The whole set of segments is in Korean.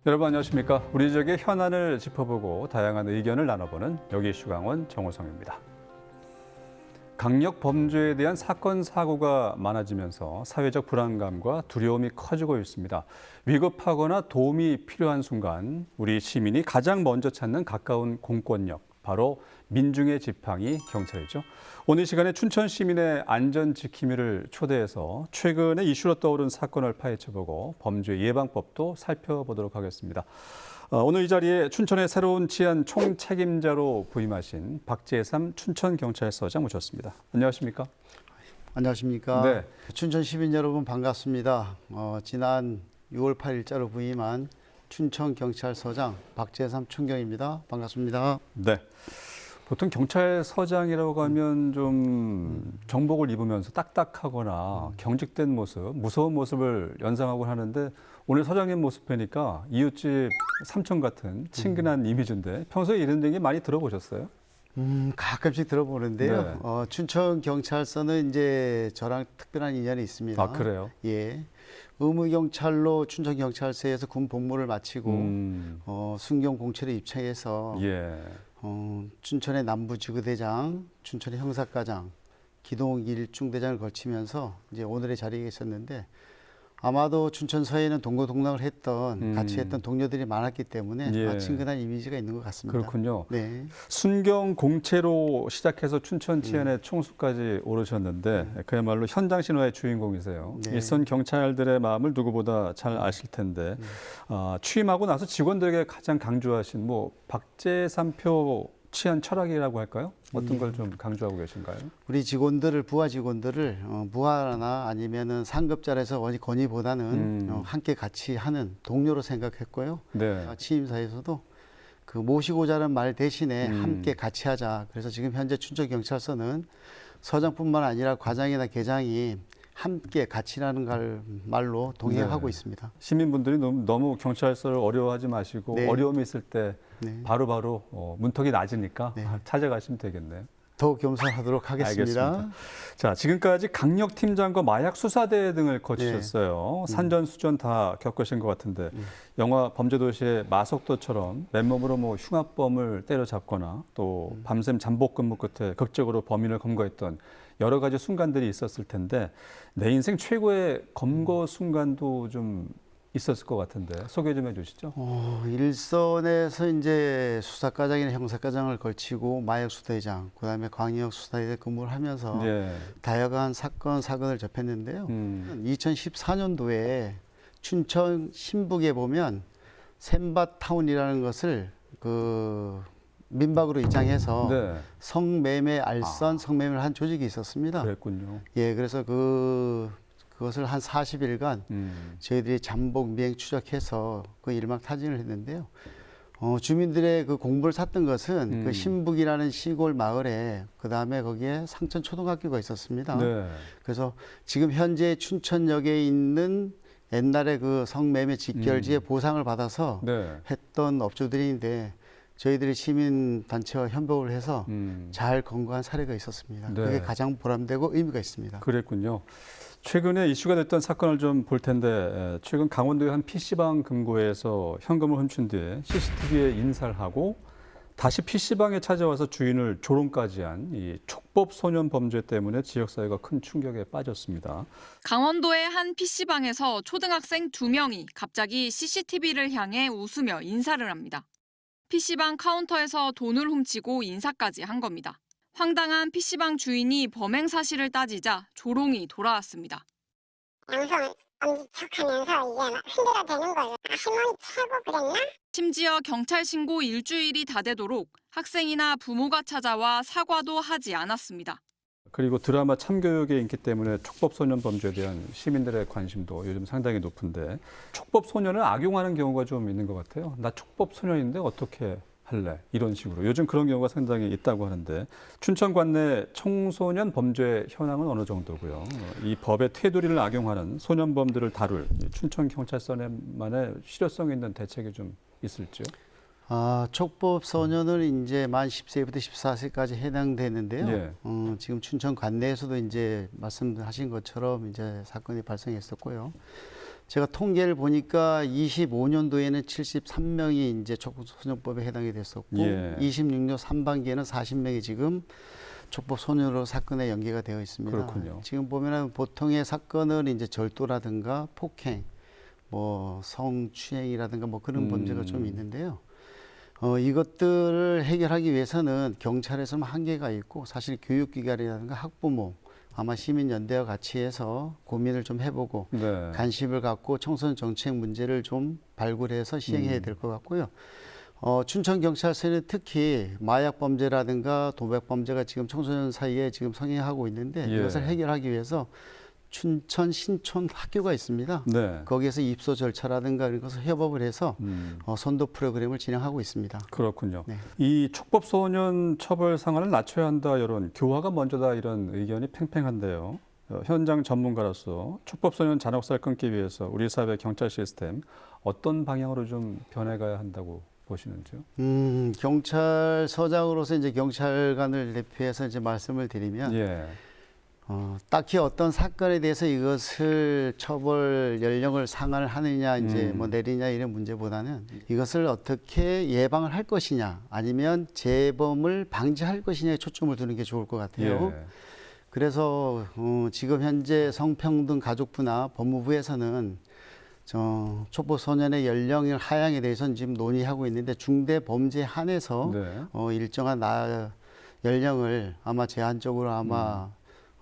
여러분 안녕하십니까? 우리 지역의 현안을 짚어보고 다양한 의견을 나눠보는 여기 이슈강원 정호성입니다. 강력 범죄에 대한 사건, 사고가 많아지면서 사회적 불안감과 두려움이 커지고 있습니다. 위급하거나 도움이 필요한 순간 우리 시민이 가장 먼저 찾는 가까운 공권력, 바로 민중의 지팡이 경찰이죠. 오늘 시간에 춘천 시민의 안전 지킴이를 초대해서 최근에 이슈로 떠오른 사건을 파헤쳐보고 범죄 예방법도 살펴보도록 하겠습니다. 오늘 이 자리에 춘천의 새로운 치안 총책임자로 부임하신 박재삼 춘천경찰서장 모셨습니다. 안녕하십니까? 안녕하십니까? 네. 춘천 시민 여러분 반갑습니다. 지난 6월 8일자로 부임한 춘천경찰서장 박재삼 춘경입니다. 반갑습니다. 네. 보통 경찰서장이라고 하면 좀 정복을 입으면서 딱딱하거나 경직된 모습, 무서운 모습을 연상하곤 하는데 오늘 서장님 모습 뵈니까 이웃집 삼촌 같은 친근한 이미지인데 평소에 이런 얘기 많이 들어보셨어요? 가끔씩 들어보는데요. 네. 춘천경찰서는 이제 저랑 특별한 인연이 있습니다. 아, 그래요? 예. 의무경찰로 춘천경찰서에서 군 복무를 마치고 순경 공채로 입찰해서 예. 춘천의 남부지구대장, 춘천의 형사과장, 기동 1중대장을 거치면서 이제 오늘의 자리에 있었는데 아마도 춘천서에는 동고동락을 했던 같이 했던 동료들이 많았기 때문에 예. 친근한 이미지가 있는 것 같습니다. 그렇군요. 네. 순경 공채로 시작해서 춘천 치안의 총수까지 오르셨는데 그야말로 현장 신화의 주인공이세요. 네. 일선 경찰들의 마음을 누구보다 잘 아실 텐데 취임하고 나서 직원들에게 가장 강조하신 뭐 박재삼표 치안 철학이라고 할까요? 어떤 걸 좀 강조하고 계신가요? 우리 직원들을 부하 직원들을 무하나 아니면은 상급자에서 권위보다는 함께 같이 하는 동료로 생각했고요. 네. 취임사에서도 그 모시고자 하는 말 대신에 함께 같이 하자. 그래서 지금 현재 춘천경찰서는 서장뿐만 아니라 과장이나 계장이 함께 같이 하는 말로 동행하고 네. 있습니다. 시민분들이 너무 경찰서를 어려워하지 마시고 네. 어려움이 있을 때 네. 바로바로 문턱이 낮으니까 네. 찾아가시면 되겠네요. 더욱 겸손하도록 하겠습니다. 알겠습니다. 자, 지금까지 강력팀장과 마약 수사대 등을 거치셨어요. 산전수전 다 겪으신 것 같은데 영화 범죄도시의 마석도처럼 맨몸으로 뭐 흉악범을 때려잡거나 또 밤샘 잠복 근무 끝에 극적으로 범인을 검거했던 여러 가지 순간들이 있었을 텐데 내 인생 최고의 검거 순간도 좀 있었을 것 같은데 소개 좀 해주시죠. 일선에서 이제 수사과장이나 형사과장을 걸치고 마약수대장, 그다음에 광역수사대 근무를 하면서 예. 다양한 사건을 접했는데요. 2014년도에 춘천 신북에 보면 샘바타운이라는 것을 그 민박으로 입장해서 네. 성매매 알선 성매매를 한 조직이 있었습니다. 그랬군요. 예, 그래서 그것을 한 40일간 저희들이 잠복 미행 추적해서 그 일망타진을 했는데요. 주민들의 그 공부를 샀던 것은 그 신북이라는 시골 마을에 그 다음에 거기에 상천 초등학교가 있었습니다. 네. 그래서 지금 현재 춘천역에 있는 옛날에 그 성매매 직결지의 보상을 받아서 네. 했던 업주들인데 저희들이 시민단체와 협력을 해서 잘 검거한 사례가 있었습니다. 네. 그게 가장 보람되고 의미가 있습니다. 그랬군요. 최근에 이슈가 됐던 사건을 좀 볼 텐데 최근 강원도의 한 PC방 금고에서 현금을 훔친 뒤에 CCTV에 인사를 하고 다시 PC방에 찾아와서 주인을 조롱까지 한 이 촉법 소년 범죄 때문에 지역사회가 큰 충격에 빠졌습니다. 강원도의 한 PC방에서 초등학생 2명이 갑자기 CCTV를 향해 웃으며 인사를 합니다. PC방 카운터에서 돈을 훔치고 인사까지 한 겁니다. 황당한 PC방 주인이 범행 사실을 따지자 조롱이 돌아왔습니다. 양손 엄지척하면서 이제 흔들어 대는 거죠. 할머니 최고 그랬나? 심지어 경찰 신고 일주일이 다 되도록 학생이나 부모가 찾아와 사과도 하지 않았습니다. 그리고 드라마 참교육의 인기 때문에 촉법 소년 범죄에 대한 시민들의 관심도 요즘 상당히 높은데 촉법 소년을 악용하는 경우가 좀 있는 것 같아요. 나 촉법 소년인데 어떻게 할래? 이런 식으로. 요즘 그런 경우가 상당히 있다고 하는데 춘천 관내 청소년 범죄 현황은 어느 정도고요. 이 법의 테두리를 악용하는 소년범들을 다룰 춘천 경찰서만의 실효성 있는 대책이 좀 있을지요? 촉법 소년은 이제 만 10세부터 14세까지 해당되는데요. 예. 지금 춘천 관내에서도 이제 말씀하신 것처럼 이제 사건이 발생했었고요. 제가 통계를 보니까 25년도에는 73명이 이제 촉법소년법에 해당이 됐었고, 예. 26년 상반기에는 40명이 지금 촉법소년으로 사건에 연계가 되어 있습니다. 그렇군요. 지금 보면은 보통의 사건은 이제 절도라든가 폭행, 뭐 성추행이라든가 뭐 그런 범죄가 좀 있는데요. 이것들을 해결하기 위해서는 경찰에서는 한계가 있고, 사실 교육기관이라든가 학부모, 아마 시민연대와 같이 해서 고민을 좀 해보고 네. 관심을 갖고 청소년 정책 문제를 좀 발굴해서 시행해야 될 것 같고요. 춘천경찰서는 특히 마약 범죄라든가 도박 범죄가 지금 청소년 사이에 지금 성행하고 있는데, 예. 이것을 해결하기 위해서 춘천 신촌 학교가 있습니다. 네. 거기에서 입소 절차라든가 이런 것을 협업을 해서 선도 프로그램을 진행하고 있습니다. 그렇군요. 네. 이 촉법소년 처벌 상한을 낮춰야 한다 이런 교화가 먼저다 이런 의견이 팽팽한데요. 현장 전문가로서 촉법소년 잔혹사를 끊기 위해서 우리 사회 경찰 시스템 어떤 방향으로 좀 변해가야 한다고 보시는지요? 경찰서장으로서 이제 경찰관을 대표해서 이제 말씀을 드리면, 예. 딱히 어떤 사건에 대해서 이것을 처벌 연령을 상한을 하느냐 이제 뭐 내리냐 이런 문제보다는 이것을 어떻게 예방을 할 것이냐 아니면 재범을 방지할 것이냐에 초점을 두는 게 좋을 것 같아요. 예. 그래서 지금 현재 성평등 가족부나 법무부에서는 촉법소년의 연령의 하향에 대해서는 지금 논의하고 있는데, 중대 범죄에 한해서 네. 일정한 연령을 아마 제한적으로 아마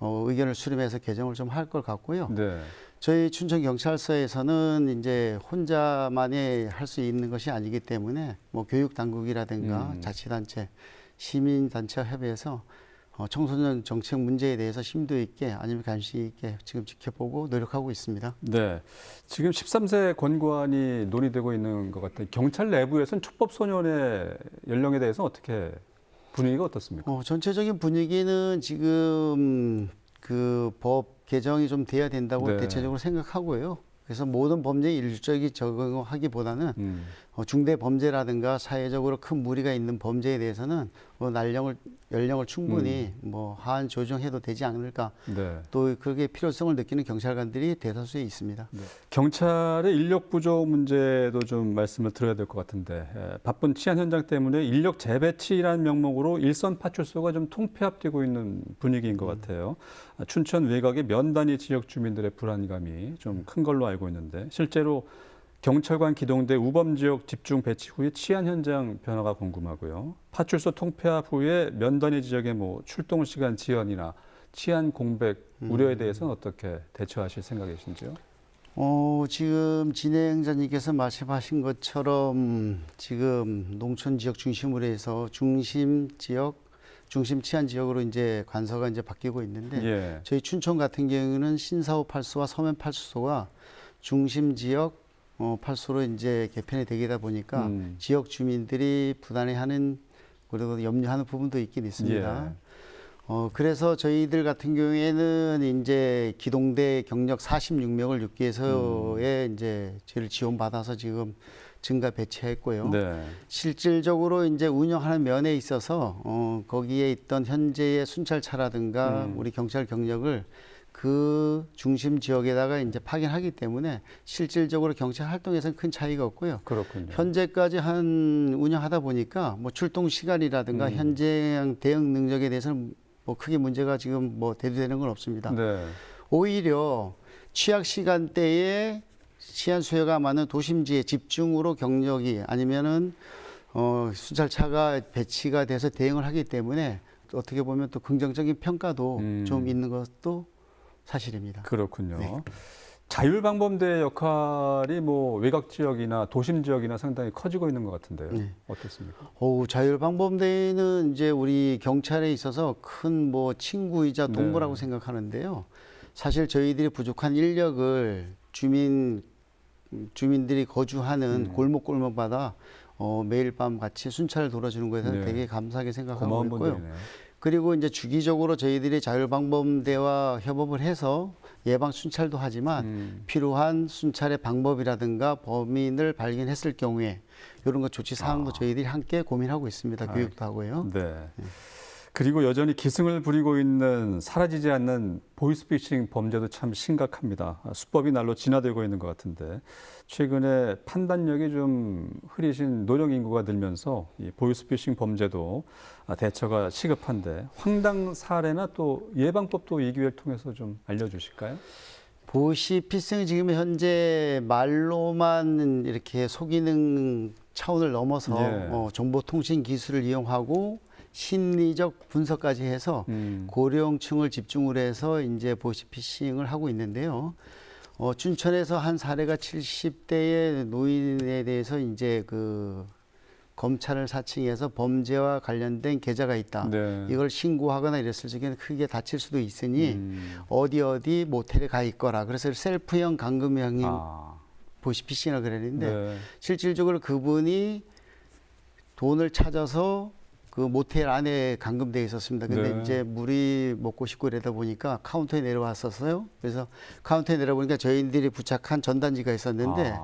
의견을 수렴해서 개정을 좀 할 것 같고요. 네. 저희 춘천경찰서에서는 이제 혼자만이 할 수 있는 것이 아니기 때문에 뭐 교육당국이라든가 자치단체, 시민단체와 협의해서 청소년 정책 문제에 대해서 심도 있게 아니면 관심 있게 지금 지켜보고 노력하고 있습니다. 네. 지금 13세 권고안이 논의되고 있는 것 같아요. 경찰 내부에서는 촉법소년의 연령에 대해서 어떻게 분위기가 어떻습니까? 전체적인 분위기는 지금 그 법 개정이 좀 돼야 된다고 네. 대체적으로 생각하고요. 그래서 모든 범죄에 일률적인 적용하기보다는 중대 범죄라든가 사회적으로 큰 무리가 있는 범죄에 대해서는 연령을 충분히 뭐 하한 조정해도 되지 않을까. 네. 또 그렇게 필요성을 느끼는 경찰관들이 대다수에 있습니다. 네. 경찰의 인력 부족 문제도 좀 말씀을 드려야 될 것 같은데, 바쁜 치안 현장 때문에 인력 재배치라는 명목으로 일선 파출소가 좀 통폐합되고 있는 분위기인 것 같아요. 춘천 외곽의 면 단위 지역 주민들의 불안감이 좀 큰 걸로 알고 있는데, 실제로 경찰관 기동대 우범 지역 집중 배치 후에 치안 현장 변화가 궁금하고요. 파출소 통폐합 후에 면 단위 지역의 뭐 출동 시간 지연이나 치안 공백 우려에 대해서는 어떻게 대처하실 생각이신지요? 지금 진행자님께서 말씀하신 것처럼 지금 농촌 지역 중심으로 해서 중심 치안 지역으로 이제 관서가 이제 바뀌고 있는데, 예. 저희 춘천 같은 경우는 신사후 팔소와 서면 팔소가 중심 지역 팔소로 이제 개편이 되다 보니까 지역 주민들이 불안해하는 그리고 염려하는 부분도 있긴 있습니다. 예. 그래서 저희들 같은 경우에는 이제 기동대 경력 46명을 6개소에 이제 저희를 지원받아서 지금 증가 배치했고요. 네. 실질적으로 이제 운영하는 면에 있어서 거기에 있던 현재의 순찰차라든가 우리 경찰 경력을 그 중심 지역에다가 이제 파견하기 때문에 실질적으로 경찰 활동에서는 큰 차이가 없고요. 그렇군요. 현재까지 운영하다 보니까 뭐 출동 시간이라든가 현장 대응 능력에 대해서는 뭐 크게 문제가 지금 뭐 대두되는 건 없습니다. 네. 오히려 취약 시간대에 치안 수요가 많은 도심지에 집중으로 경력이 아니면은 순찰차가 배치가 돼서 대응을 하기 때문에 어떻게 보면 또 긍정적인 평가도 좀 있는 것도 사실입니다. 그렇군요. 네. 자율방범대의 역할이 뭐 외곽 지역이나 도심 지역이나 상당히 커지고 있는 것 같은데요. 네. 어떻습니까? 자율방범대는 이제 우리 경찰에 있어서 큰 뭐 친구이자 동무라고 네. 생각하는데요. 사실 저희들이 부족한 인력을 주민들이 거주하는 골목골목마다 매일 밤 같이 순찰을 돌아주는 것에 대해서 네. 되게 감사하게 생각하고 고마운 있고요. 분들이네요. 그리고 이제 주기적으로 저희들이 자율방범대와 협업을 해서 예방 순찰도 하지만 필요한 순찰의 방법이라든가 범인을 발견했을 경우에 이런 것 조치 사항도 저희들이 함께 고민하고 있습니다. 교육도 하고요. 네. 그리고 여전히 기승을 부리고 있는 사라지지 않는 보이스피싱 범죄도 참 심각합니다. 수법이 날로 진화되고 있는 것 같은데 최근에 판단력이 좀 흐리신 노령 인구가 늘면서 이 보이스피싱 범죄도 대처가 시급한데 황당 사례나 또 예방법도 이 기회를 통해서 좀 알려주실까요? 보시피싱은 지금 현재 말로만 이렇게 속이는 차원을 넘어서 예. 정보통신 기술을 이용하고 심리적 분석까지 해서 고령층을 집중을 해서 이제 보시피싱을 하고 있는데요. 춘천에서 한 사례가 70대의 노인에 대해서 이제 그 검찰을 사칭해서 범죄와 관련된 계좌가 있다. 네. 이걸 신고하거나 이랬을 적에는 크게 다칠 수도 있으니 어디 모텔에 가 있거라. 그래서 셀프형 감금형이 보시피싱이라고 그랬는데 네. 실질적으로 그분이 돈을 찾아서 그 모텔 안에 감금되어 있었습니다. 근데 네. 이제 물이 먹고 싶고 이러다 보니까 카운터에 내려왔었어요. 그래서 카운터에 내려보니까 저희들이 부착한 전단지가 있었는데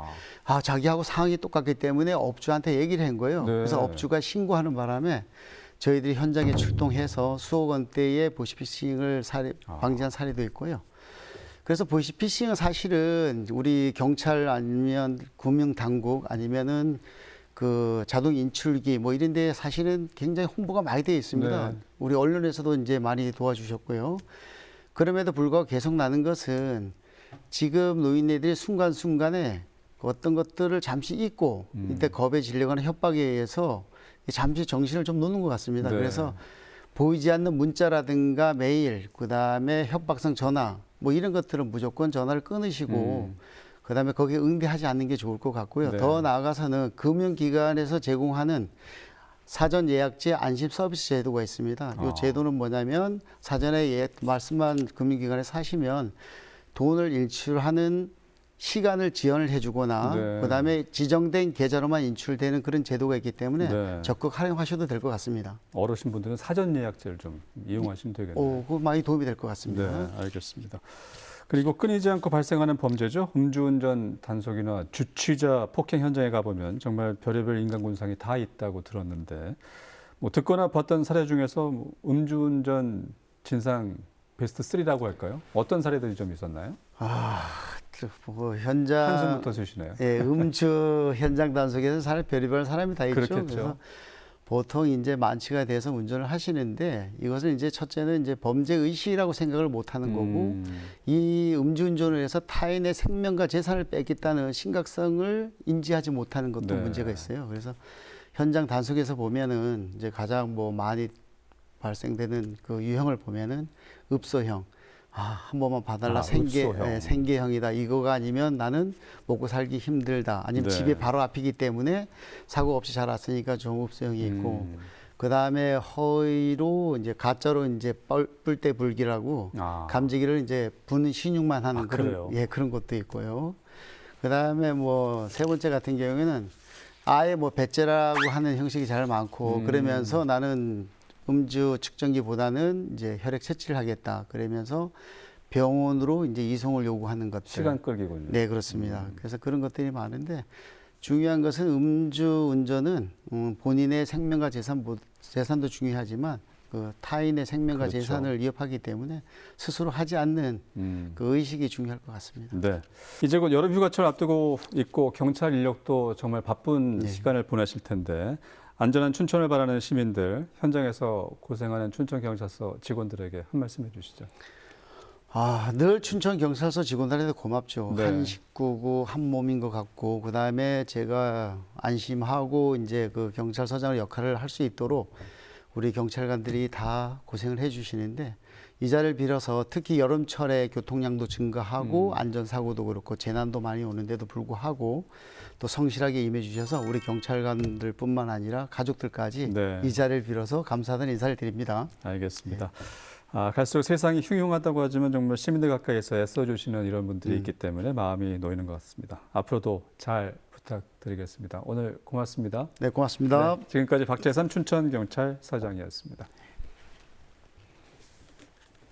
자기하고 상황이 똑같기 때문에 업주한테 얘기를 한 거예요. 네. 그래서 업주가 신고하는 바람에 저희들이 현장에 출동해서 수억 원대의 보시피싱을 방지한 사례도 있고요. 그래서 보시피싱은 사실은 우리 경찰 아니면 금융당국 아니면은 그 자동 인출기 뭐 이런 데 사실은 굉장히 홍보가 많이 되어 있습니다. 네. 우리 언론에서도 이제 많이 도와주셨고요. 그럼에도 불구하고 계속 나는 것은 지금 노인네들이 순간순간에 어떤 것들을 잠시 잊고 이때 겁에 질려가는 협박에 의해서 잠시 정신을 좀 놓는 것 같습니다. 네. 그래서 보이지 않는 문자라든가 메일, 그다음에 협박성 전화 뭐 이런 것들은 무조건 전화를 끊으시고 그다음에 거기에 응대하지 않는 게 좋을 것 같고요. 네. 더 나아가서는 금융기관에서 제공하는 사전 예약제 안심 서비스 제도가 있습니다. 이 제도는 뭐냐면 사전에 말씀한 금융기관에 사시면 돈을 인출하는 시간을 지연을 해주거나 네. 그다음에 지정된 계좌로만 인출되는 그런 제도가 있기 때문에 네. 적극 활용하셔도 될 것 같습니다. 어르신분들은 사전 예약제를 좀 이용하시면 되겠네요. 그거 많이 도움이 될 것 같습니다. 네, 알겠습니다. 그리고 끊이지 않고 발생하는 범죄죠. 음주운전 단속이나 주취자 폭행 현장에 가보면 정말 별의별 인간군상이 다 있다고 들었는데 뭐 듣거나 봤던 사례 중에서 음주운전 진상 베스트 3라고 할까요? 어떤 사례들이 좀 있었나요? 현장 한숨부터 쓰시네요. 예, 음주 현장 단속에서 별의별 사람이 다 있죠. 그렇겠죠. 그래서 보통 이제 만취가 돼서 운전을 하시는데 이것은 이제 첫째는 이제 범죄 의식이라고 생각을 못 하는 거고 이 음주운전을 해서 타인의 생명과 재산을 뺏겠다는 심각성을 인지하지 못하는 것도 네. 문제가 있어요. 그래서 현장 단속에서 보면은 이제 가장 뭐 많이 발생되는 그 유형을 보면은 읍소형. 한 번만 봐달라 읍소형. 생계형이다. 이거가 아니면 나는 먹고 살기 힘들다. 아니면 네. 집에 바로 앞이기 때문에 사고 없이 잘 왔으니까 종읍소형이 있고 그 다음에 허위로 이제 가짜로 이제 뿔대불기라고 감지기를 이제 분 신용만 하는 그런 것도 있고요. 그 다음에 뭐 세 번째 같은 경우에는 아예 뭐 배째라고 하는 형식이 잘 많고 그러면서 나는 음주 측정기보다는 이제 혈액 채취를 하겠다. 그러면서 병원으로 이제 이송을 요구하는 것들. 시간 끌기군요. 네, 그렇습니다. 그래서 그런 것들이 많은데 중요한 것은 음주 운전은 본인의 생명과 재산도 중요하지만 그 타인의 생명과 그렇죠. 재산을 위협하기 때문에 스스로 하지 않는 그 의식이 중요할 것 같습니다. 네. 이제 곧 여름 휴가철 앞두고 있고 경찰 인력도 정말 바쁜 네. 시간을 보내실 텐데 안전한 춘천을 바라는 시민들, 현장에서 고생하는 춘천경찰서 직원들에게 한 말씀 해주시죠. 늘 춘천경찰서 직원들한테 고맙죠. 네. 한 식구고 한 몸인 것 같고 그다음에 제가 안심하고 이제 그 경찰서장 역할을 할 수 있도록 우리 경찰관들이 다 고생을 해주시는데 이 자리를 빌어서 특히 여름철에 교통량도 증가하고 안전사고도 그렇고 재난도 많이 오는데도 불구하고 또 성실하게 임해주셔서 우리 경찰관들뿐만 아니라 가족들까지 네. 이 자리를 빌어서 감사하다는 인사를 드립니다. 알겠습니다. 갈수록 세상이 흉흉하다고 하지만 정말 시민들 가까이서 애써주시는 이런 분들이 있기 때문에 마음이 놓이는 것 같습니다. 앞으로도 잘 부탁드리겠습니다. 오늘 고맙습니다. 네, 고맙습니다. 네, 지금까지 박재삼 춘천경찰서장이었습니다.